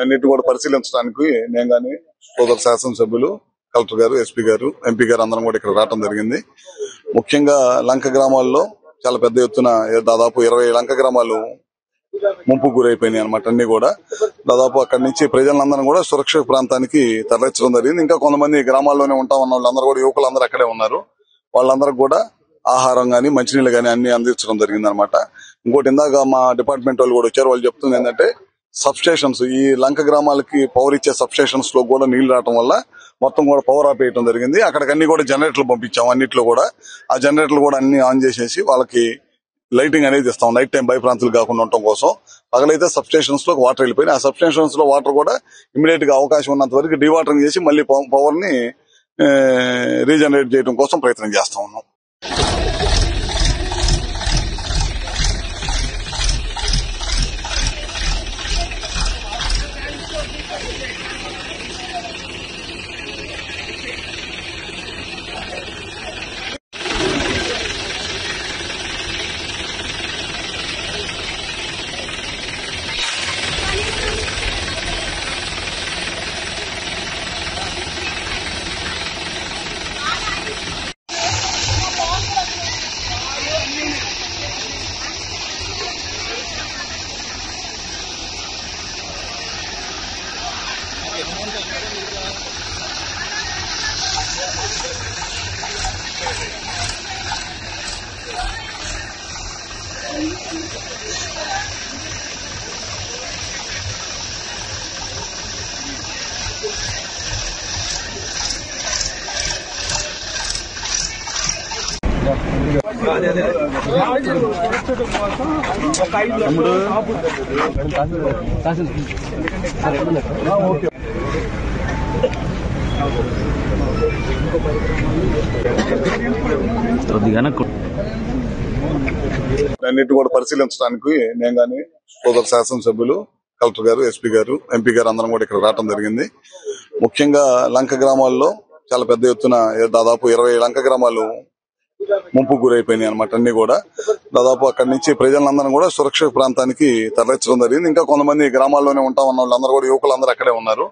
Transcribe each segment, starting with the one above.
అన్నిటి కూడా పరిశీలించడానికి నేను గాని సోదర శాసనసభ్యులు కలెక్టర్ గారు, ఎస్పీ గారు, ఎంపీ గారు అందరం కూడా ఇక్కడ రావడం జరిగింది. ముఖ్యంగా లంక గ్రామాల్లో చాలా పెద్ద ఎత్తున దాదాపు 20 లంక గ్రామాలు ముంపు గురైపోయినాయి అనమాట. అన్ని కూడా దాదాపు అక్కడి నుంచి ప్రజలందరూ కూడా సురక్షిత ప్రాంతానికి తరలించడం జరిగింది. ఇంకా కొంతమంది గ్రామాల్లోనే ఉంటామన్న వాళ్ళందరూ కూడా యువకులందరూ అక్కడే ఉన్నారు. వాళ్ళందరూ కూడా ఆహారం గాని మంచినీళ్ళు గాని అన్ని అందించడం జరిగింది అనమాట. ఇంకోటి ఇందాక మా డిపార్ట్మెంట్ వాళ్ళు కూడా వచ్చారు. వాళ్ళు చెప్తుంది ఏంటంటే సబ్స్టేషన్స్, ఈ లంక గ్రామాలకి పవర్ ఇచ్చే సబ్స్టేషన్స్ లో కూడా నీళ్లు రావడం వల్ల మొత్తం కూడా పవర్ ఆఫ్ వేయడం జరిగింది. అక్కడికి అన్ని కూడా జనరేటర్లు పంపించాం. అన్నిట్లో కూడా ఆ జనరేటర్లు కూడా అన్ని ఆన్ చేసేసి వాళ్ళకి లైటింగ్ అనేది ఇస్తాం. నైట్ టైం భయప్రాంతులు కాకుండా ఉండటం కోసం. పగలైతే సబ్స్టేషన్స్ లో వాటర్ వెళ్ళిపోయినాయి. ఆ సబ్స్టేషన్స్ లో వాటర్ కూడా ఇమీడియట్ గా అవకాశం ఉన్నంత వరకు డీవాటరింగ్ చేసి మళ్ళీ పవర్ ని రీజనరేట్ చేయడం కోసం ప్రయత్నం చేస్తా ఉన్నాం. అన్నిటి కూడా పరిశీలించడానికి నేను గాని సోదర శాసనసభ్యులు కలెక్టర్ గారు, ఎస్పీ గారు, ఎంపీ గారు అందరం కూడా ఇక్కడ రావడం జరిగింది. ముఖ్యంగా లంక గ్రామాల్లో చాలా పెద్ద ఎత్తున దాదాపు 20 లంక గ్రామాలు ముంపు గురైపోయినాయి అనమాట. అన్ని కూడా దాదాపు అక్కడి నుంచి ప్రజలందరూ కూడా సురక్షిత ప్రాంతానికి తరలించడం జరిగింది. ఇంకా కొంతమంది గ్రామాల్లోనే ఉంటామన్న వాళ్ళందరూ కూడా యువకులందరూ అక్కడే ఉన్నారు.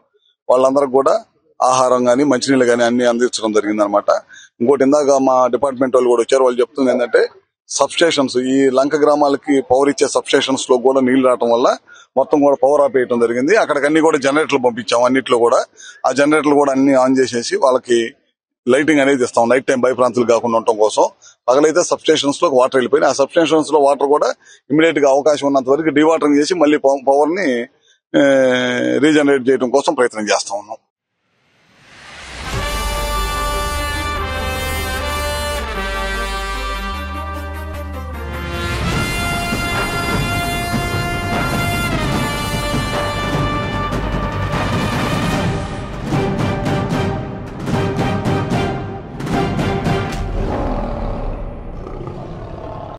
వాళ్ళందరూ కూడా ఆహారం గాని మంచినీళ్ళు గాని అన్ని అందించడం జరిగింది అనమాట. ఇంకోటి ఇందాక మా డిపార్ట్మెంట్ వాళ్ళు కూడా వచ్చారు. వాళ్ళు చెప్తుంది ఏంటంటే సబ్స్టేషన్స్, ఈ లంక గ్రామాలకి పవర్ ఇచ్చే సబ్స్టేషన్స్ లో కూడా నీళ్లు రావడం వల్ల మొత్తం కూడా పవర్ ఆఫ్ వేయడం జరిగింది. అక్కడికి అన్ని కూడా జనరేటర్లు పంపించాం. అన్నిట్లో కూడా ఆ జనరేటర్లు కూడా అన్ని ఆన్ చేసేసి వాళ్ళకి లైటింగ్ అనేది ఇస్తాం. నైట్ టైం భయప్రాంతులు కాకుండా ఉండటం కోసం. పగలైతే సబ్స్టేషన్స్ లో వాటర్ వెళ్ళిపోయినాయి. ఆ సబ్స్టేషన్స్ లో వాటర్ కూడా ఇమీడియట్ గా అవకాశం ఉన్నంత వరకు డీవాటరింగ్ చేసి మళ్ళీ పవర్ ని రీజనరేట్ చేయడం కోసం ప్రయత్నం చేస్తా ఉన్నాం.